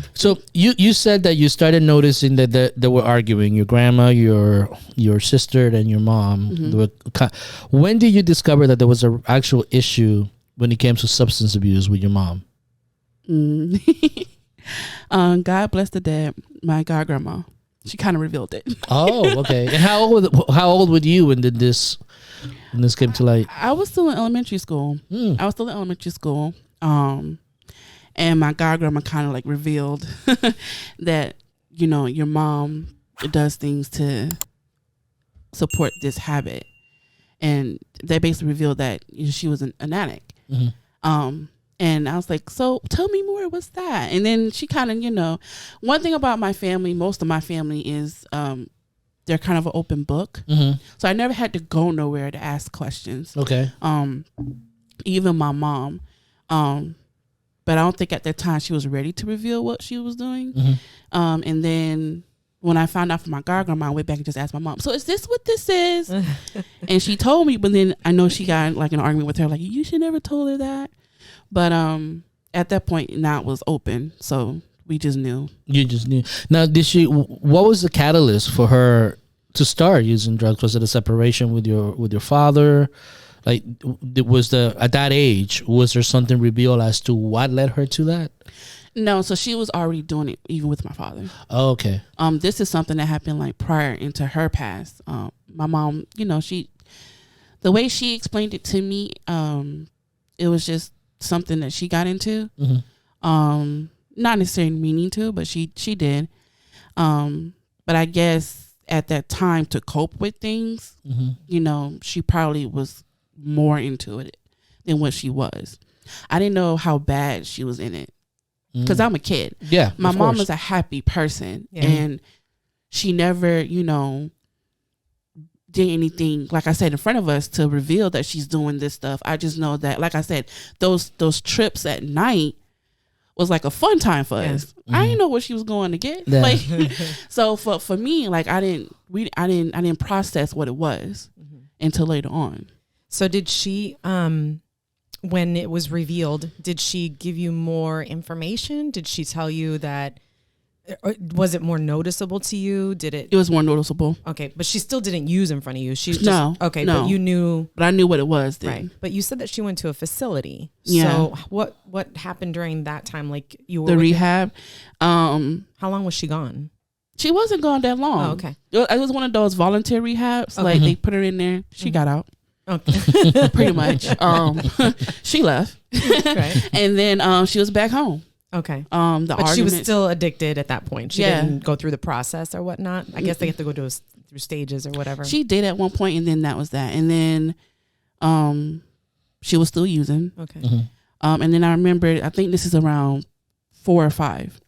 Yeah. So you said that you started noticing that they were arguing. Your grandma, your sister, and your mom. When did you discover that there was an actual issue when it came to substance abuse with your mom? God bless the dead. My god grandma. She kind of revealed it. Oh, okay. And how old were you when this came to light? I was still in elementary school. And my god grandma kind of like revealed that, your mom does things to support this habit. And they basically revealed that she was an addict. And I was like, so tell me more. What's that? And then she kind of, one thing about my family, most of my family is they're kind of an open book. So I never had to go nowhere to ask questions. Okay. Even my mom. But I don't think at that time she was ready to reveal what she was doing. And then when I found out from my god grandma, I went back and just asked my mom, so is this what this is? And she told me, but then I know she got like an argument with her, like, you should never told her that. But at that point, now it was open, so we just knew. You just knew. Now, what was the catalyst for her to start using drugs? Was it a separation with your father? Like, at that age, was there something revealed as to what led her to that? No, so she was already doing it even with my father. Oh, okay. This is something that happened like prior into her past. My mom, the way she explained it to me, it was just something that she got into. Not necessarily meaning to, but she did. But I guess at that time, to cope with things, she probably was more into it than what she was. I didn't know how bad she was in it because I'm a kid. Yeah, my mom is a happy person, and she never, did anything, like I said, in front of us to reveal that she's doing this stuff. I just know that, like I said, those trips at night was like a fun time for us. I didn't know what she was going to get. Yeah. Like, so for me, like I didn't process what it was until later on. So did she, when it was revealed, did she give you more information? Did she tell you that? Was it more noticeable to you? It was more noticeable. Okay, but she still didn't use in front of you. She just, no. Okay, no. But you knew. But I knew what it was then. Right. But you said that she went to a facility. Yeah. So what happened during that time? Like you were the rehab. How long was she gone? She wasn't gone that long. Oh, okay. It was one of those volunteer rehabs. Okay. Like they put her in there. She got out. Okay. Pretty much. She left. Right. And then she was back home. Okay. But she was still addicted at that point. She didn't go through the process or whatnot. I guess they have to go through stages or whatever. She did at one point, and then that was that. And then she was still using. Okay. And then I remember, I think this is around 4 or 5.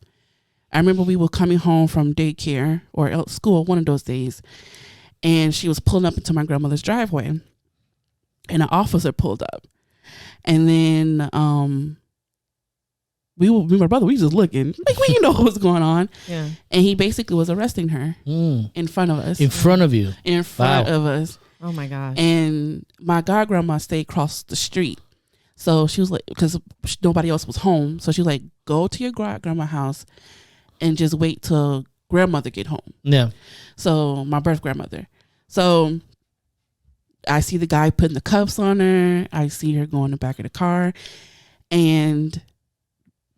I remember we were coming home from daycare or school one of those days, and she was pulling up into my grandmother's driveway, and an officer pulled up. And then me and my brother, we just looking like we didn't know what was going on. Yeah. And he basically was arresting her in front of us. In front of you? In front of us. Oh my gosh. And my god grandma stayed across the street. So she was like, because nobody else was home. So she was like, go to your grandma's house and just wait till grandmother get home. Yeah. So my birth grandmother. So I see the guy putting the cuffs on her. I see her go in the back of the car. And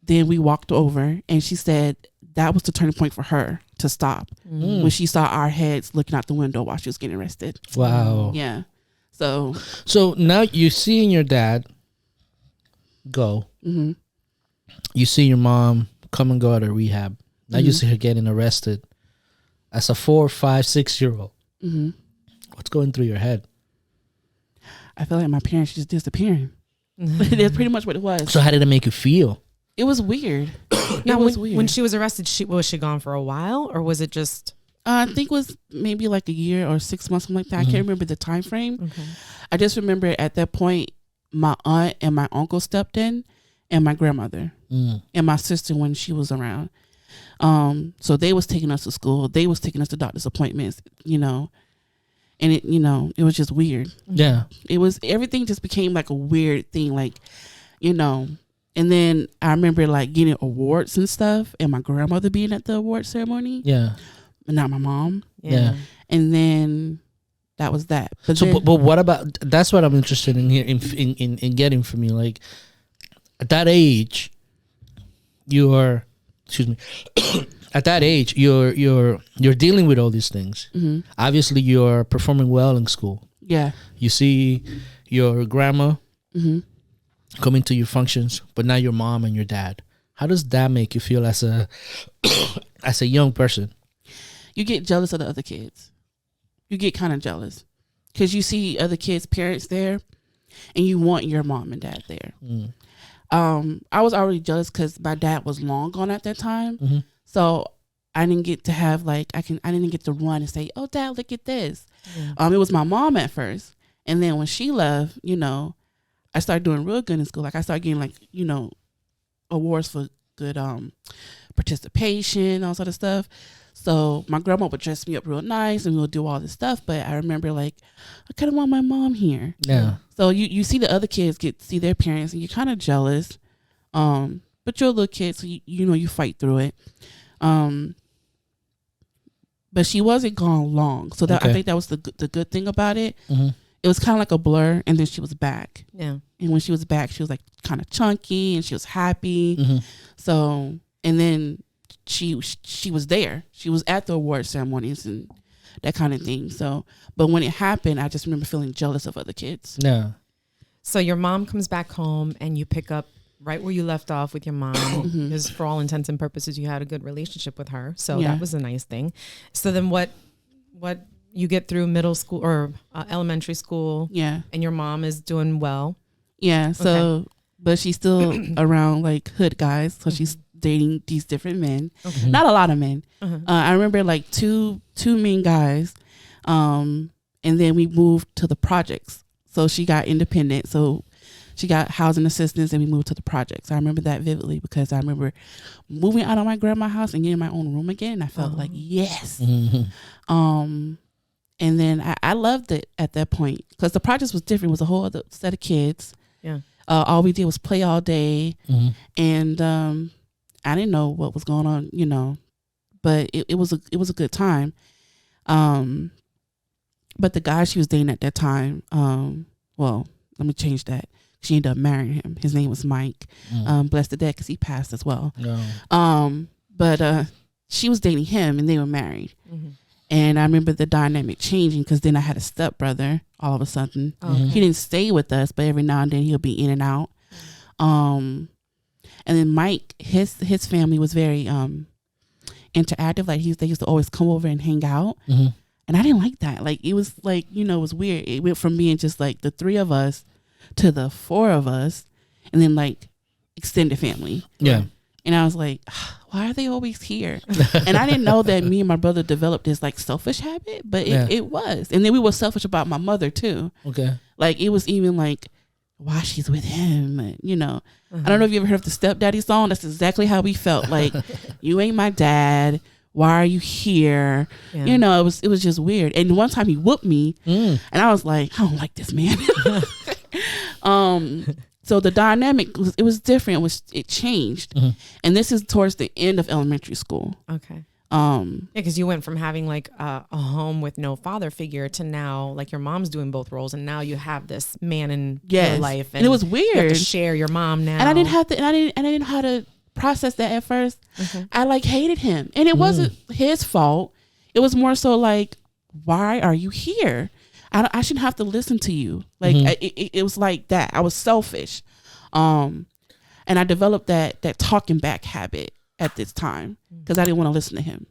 then we walked over, and she said that was the turning point for her to stop when she saw our heads looking out the window while she was getting arrested. Wow. Yeah. So now you're seeing your dad go. Mm-hmm. You see your mom come and go out of rehab. Now you see her getting arrested as a 4, 5, 6-year-old. Mm-hmm. What's going through your head? I feel like my parents just disappearing. That's pretty much what it was. So how did it make you feel? It was weird. Now, when she was arrested, was she gone for a while, or was it just? I think it was maybe like a year or 6 months, something like that. I can't remember the time frame. Okay. I just remember at that point, my aunt and my uncle stepped in, and my grandmother and my sister when she was around. So they was taking us to school. They was taking us to doctor's appointments. And it, it was just weird. Yeah. Everything just became like a weird thing. Like, And then I remember like getting awards and stuff, and my grandmother being at the award ceremony. Yeah. But not my mom. Yeah. And then that was that. But So, then, but what about? That's what I'm interested in here in getting from you. Like at that age, you're, excuse me. At that age, you're dealing with all these things. mm-hmm. Obviously, you're performing well in school. Yeah. You see your grandma Mm-hmm. coming to your functions, but now your mom and your dad. How does that make you feel as a as a young person? You get jealous of the other kids. You get kind of jealous because you see other kids' parents there, and you want your mom and dad there. Mm. I was already jealous because my dad was long gone at that time, Mm-hmm. so I didn't get to have I didn't get to run and say, "Oh, Dad, look at this." Yeah. It was my mom at first, and then when she left, I started doing real good in school. Like I started getting awards for good participation, all sort of stuff. So my grandma would dress me up real nice, and we would do all this stuff. But I remember I kind of want my mom here. Yeah. So you see the other kids see their parents, and you're kind of jealous. But you're a little kid, so you fight through it. But she wasn't gone long, so that I think that was the good thing about it. Mm-hmm. It was kind of like a blur, and then she was back. Yeah. And when she was back, she was like kind of chunky, and she was happy. Mm-hmm. So, and then she was there. She was at the award ceremonies and that kind of thing. So, but when it happened, I just remember feeling jealous of other kids. Yeah. So your mom comes back home and you pick up right where you left off with your mom, because for all intents and purposes, you had a good relationship with her. So that was a nice thing. So then what you get through middle school or elementary school, and your mom is doing well. Yeah. So, but she's still around like hood guys. So she's dating these different men, not a lot of men. I remember like two main guys. And then we moved to the projects. So she got independent. So she got housing assistance, and we moved to the projects. I remember that vividly because I remember moving out of my grandma's house and getting my own room again. And I felt like, yes. And then I loved it at that point because the projects was different. It was a whole other set of kids. Yeah. All we did was play all day. And I didn't know what was going on, but it was a good time. But the guy she was dating at that time, well, let me change that. She ended up marrying him. His name was Mike. Blessed to death because he passed as well. No. But she was dating him, and they were married. And I remember the dynamic changing because then I had a stepbrother all of a sudden. He didn't stay with us, but every now and then he'll be in and out. And then Mike, his family was very interactive. Like they used to always come over and hang out. And I didn't like that. Like it was like, it was weird. It went from being just like the three of us to the four of us, and then like extended family. Yeah. And I was like, why are they always here? And I didn't know that me and my brother developed this like selfish habit, but it was. And then we were selfish about my mother too. Okay. Like it was even like, why she's with him, I don't know if you ever heard of the Stepdaddy song. That's exactly how we felt. Like, you ain't my dad. Why are you here? Yeah. It was just weird. And one time he whooped me, and I was like, I don't like this man. So the dynamic was different. It changed, and this is towards the end of elementary school. Okay. Because you went from having like a home with no father figure to now like your mom's doing both roles, and now you have this man in your life, and it was weird. You have to share your mom now, and I didn't know how to process that at first. I like hated him, and it wasn't his fault. It was more so like, why are you here? I shouldn't have to listen to you. Like it was like that. I was selfish, and I developed that talking back habit at this time because I didn't want to listen to him.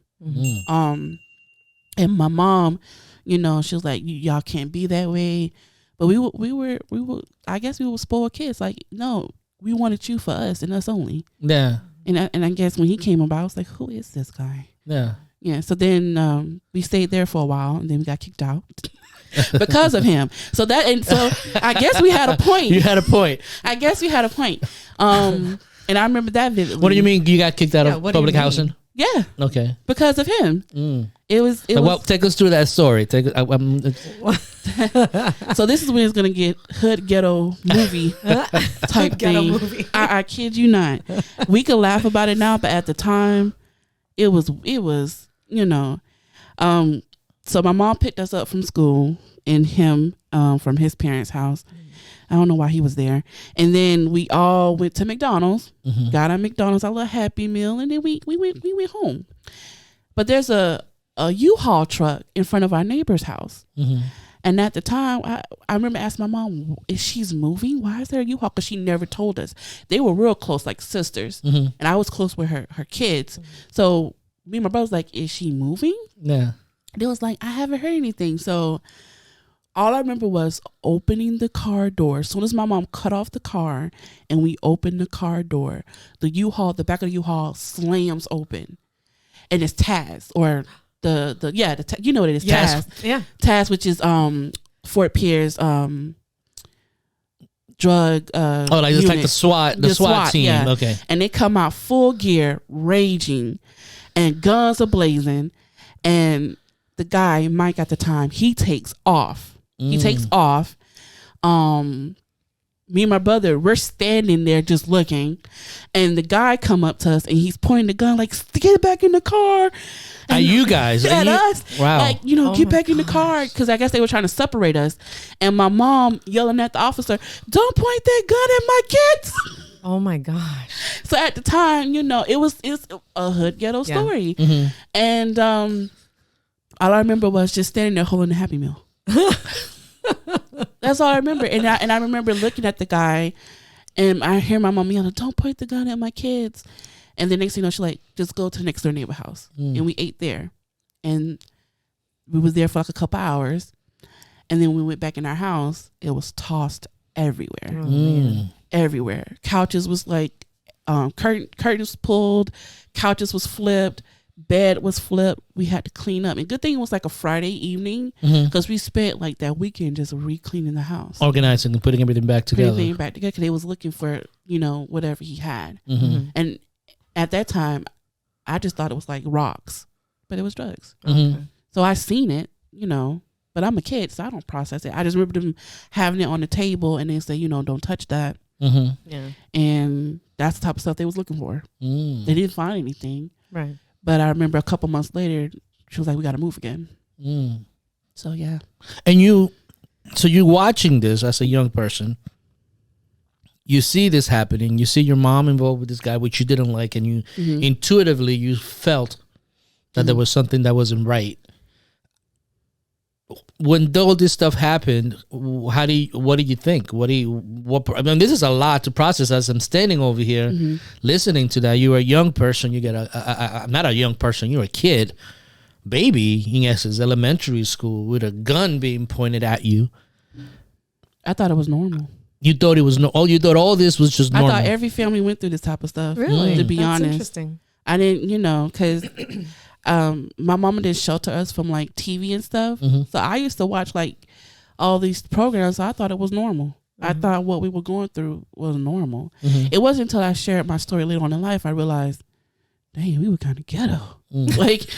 And my mom, she was like, y'all can't be that way. But we were I guess we were spoiled kids. Like, no, we wanted you for us and us only. Yeah. And I guess when he came about, I was like, who is this guy? Yeah. Yeah. So then we stayed there for a while, and then we got kicked out because of him. So I guess we had a point. You had a point. I guess we had a point. And I remember that vividly. What do you mean you got kicked out of public housing? Yeah. Okay. Because of him. Well, take us through that story. So this is when it's gonna get hood ghetto movie type thing. Movie. I kid you not. We could laugh about it now, but at the time, it was So my mom picked us up from school and him from his parents' house. I don't know why he was there. And then we all went to McDonald's, got our McDonald's, our little Happy Meal, and then we went home. But there's a U-Haul truck in front of our neighbor's house. And at the time, I remember asking my mom, "Is she's moving? Why is there a U-Haul?" Because she never told us. They were real close, like sisters, and I was close with her kids. So me and my brother was like, "Is she moving?" Yeah. They was like, "I haven't heard anything." So all I remember was opening the car door. As soon as my mom cut off the car and we opened the car door, the back of the U-Haul slams open, and it's Taz, or you know what it is, yes. Taz. Yeah, Taz, which is Fort Pierce drug. Like it's like the SWAT team. Yeah. Okay, and they come out full gear, raging, and guns are blazing, and the guy Mike at the time, he takes off. Me and my brother, we're standing there just looking, and the guy come up to us and he's pointing the gun like, "Get back in the car." And you guys, at us, wow, like, get back in the car, because I guess they were trying to separate us. And my mom yelling at the officer, "Don't point that gun at my kids." Oh my gosh! So at the time, it's a hood ghetto story, and all I remember was just standing there holding a Happy Meal. That's all I remember. And I remember looking at the guy, and I hear my mom yelling, "Don't point the gun at my kids." And the next thing you know, she's like, "Just go to the next door neighbor house." And we ate there. And we was there for like a couple hours. And then when we went back in our house, it was tossed everywhere. Everywhere. Couches was like, curtains pulled, couches was flipped, bed was flipped. We had to clean up. And good thing it was like a Friday evening, because we spent like that weekend just re-cleaning the house, organizing and putting everything back together. Because they was looking for whatever he had. And at that time, I just thought it was like rocks, but it was drugs. So I seen it, but I'm a kid, so I don't process it. I just remember them having it on the table and they say, "Don't touch that." Yeah. And that's the type of stuff they was looking for. They didn't find anything. Right. But I remember a couple months later, she was like, "We got to move again." So, yeah. And you watching this as a young person, you see this happening. You see your mom involved with this guy, which you didn't like, and you intuitively you felt that there was something that wasn't right. When all this stuff happened, what do you think? I mean, this is a lot to process as I'm standing over here listening to that. You're a young person. You get not a young person. You're a kid, baby, in essence, elementary school with a gun being pointed at you. I thought it was normal. You thought it was you thought all this was just normal. I thought every family went through this type of stuff. Really? To be That's honest, interesting. I didn't, because my mama didn't shelter us from like TV and stuff. So I used to watch like all these programs. So I thought it was normal. I thought what we were going through was normal. It wasn't until I shared my story later on in life I realized, dang, we were kind of ghetto. like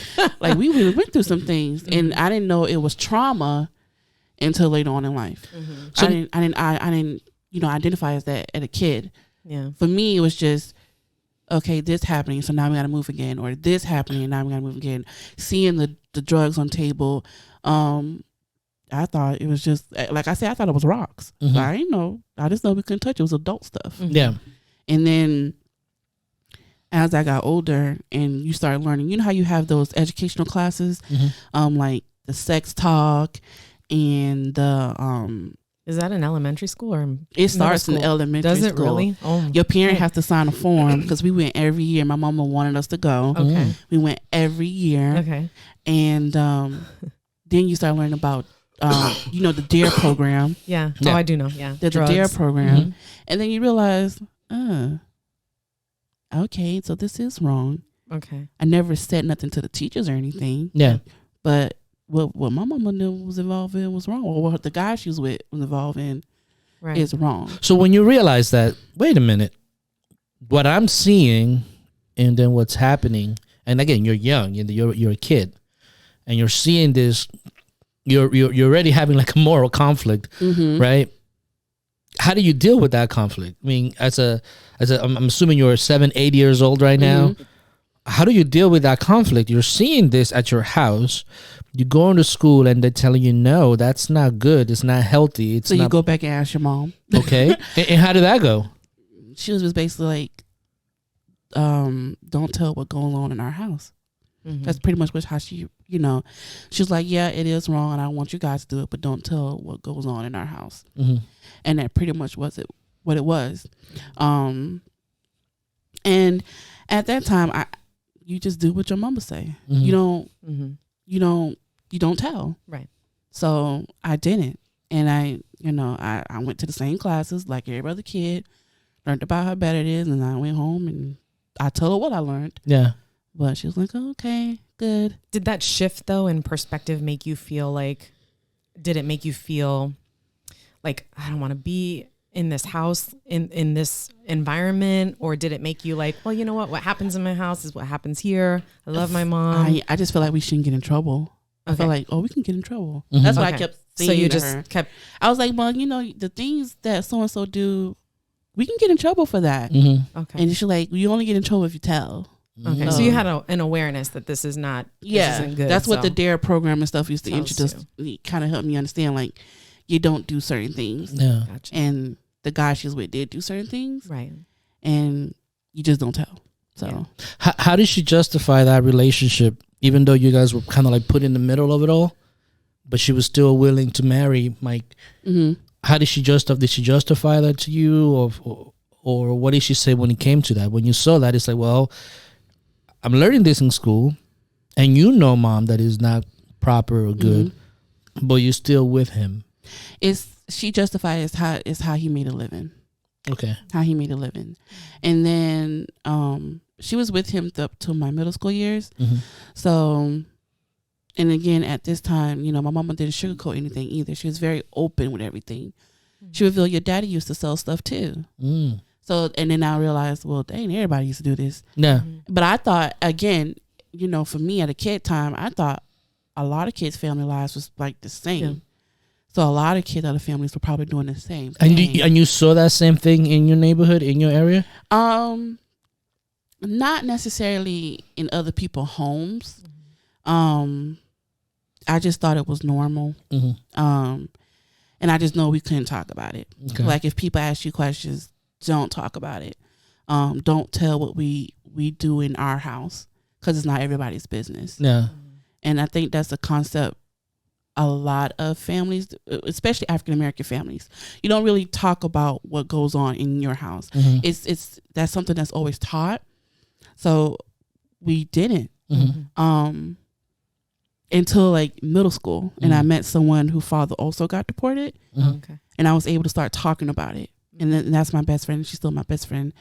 we really went through some things, and I didn't know it was trauma until later on in life. So I didn't identify as that as a kid. Yeah. For me, it was just, okay, this happening, so now we gotta move again, or this happening, now we gotta move again. Seeing the drugs on table, I thought it was just, like I said, I thought it was rocks. I didn't know. I just know we couldn't touch it. It was adult stuff. Yeah. And then as I got older and you start learning, you know how you have those educational classes, like the sex talk and the Is that in elementary school or it starts in elementary school? Does it really? Oh, your parent has to sign a form, because we went every year. My mama wanted us to go. Okay. We went every year. Okay. And then you start learning about the DARE program. Yeah. Oh, I do know. Yeah. The DARE program. And then you realize, okay, so this is wrong. Okay. I never said nothing to the teachers or anything. Yeah. But what my mama knew was involved in was wrong, or what the guy she was with was involved in is wrong. So when you realize that, wait a minute, what I'm seeing and then what's happening, and again, you're young, you're a kid, and you're seeing this, you're already having like a moral conflict, right? How do you deal with that conflict? I mean, I'm assuming you're 7, 8 years old right now. How do you deal with that conflict? You're seeing this at your house. You go into school and they're telling you, no, that's not good. It's not healthy. So you go back and ask your mom. Okay. and how did that go? She was just basically like, don't tell what's going on in our house. That's pretty much how she, she was like, yeah, it is wrong and I don't want you guys to do it, but don't tell what goes on in our house. And that pretty much was what it was. And at that time, you just do what your mama say. You don't tell. Right. So I didn't. And I went to the same classes like every other kid, learned about how bad it is, and I went home and I told her what I learned. Yeah. But she was like, oh, okay, good. Did that shift though in perspective make you feel like, did it make you feel like, I don't want to be in this house, in this environment? Or did it make you like, well, you know what happens in my house is what happens here. I love my mom. I just feel like we shouldn't get in trouble. Okay. I feel like, we can get in trouble. That's what I kept saying. So you to just her. kept. I was like, well, the things that so-and-so do, we can get in trouble for that. Okay. And she's like, you only get in trouble if you tell. Okay. So you had an awareness that this is not, this isn't good. That's what the DARE program and stuff used to Tells introduce. It kind of helped me understand, like, you don't do certain things. Yeah. Gotcha. And the guy she was with did do certain things. Right. And you just don't tell. So Yeah. How did she justify that relationship, even though you guys were kind of like put in the middle of it all, but she was still willing to marry Mike? How did she justify that to you, or what did she say when it came to that? When you saw that, it's like, well, I'm learning this in school, and Mom, that is not proper or good, but you're still with him. She justified is how he made a living. Okay. How he made a living. And then she was with him up to my middle school years. So, and again, at this time, my mama didn't sugarcoat anything either. She was very open with everything. She revealed your daddy used to sell stuff too. So, and then I realized, well, dang, everybody used to do this. Yeah. But I thought, again, for me at a kid time, I thought a lot of kids' family lives was like the same. Yeah. So a lot of kids, other families were probably doing the same thing. And you saw that same thing in your neighborhood, in your area? Not necessarily in other people's homes. I just thought it was normal. And I just know we couldn't talk about it. Okay. Like if people ask you questions, don't talk about it. Don't tell what we do in our house, because it's not everybody's business. Yeah. And I think that's a concept a lot of families, especially African American families, you don't really talk about what goes on in your house. It's that's something that's always taught. So we didn't until like middle school, and I met someone whose father also got deported. Okay. And I was able to start talking about it, and that's my best friend. She's still my best friend.